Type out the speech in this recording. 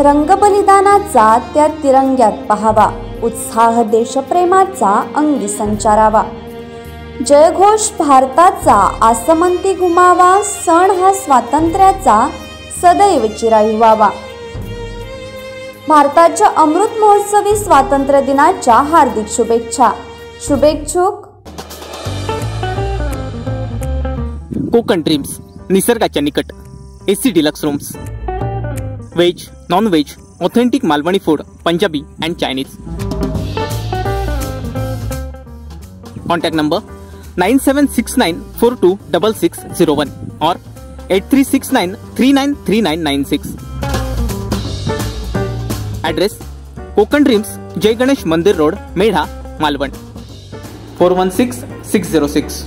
रंगबलिदानाचा त्या तिरंग्यात पहावा, उत्साह देशप्रेमाचा अंगी संचारावा. जयघोष भारताचा आसमंती घुमावा, सण हा स्वातंत्र्याचा सदैव चिरायू व्हावा. भारताच्या अमृत महोत्सवी स्वातंत्र्य दिनाच्या हार्दिक शुभेच्छा. शुभेच्छुक कोकण ड्रीम्स, निसर्गाच्या निकट, AC deluxe rooms, veg non veg authentic Malvani food, Punjabi and Chinese. Contact number 9769426601 or 8369393996. Address Konkan dreams, Jai Ganesh Mandir road, Medha, Malvan 416606.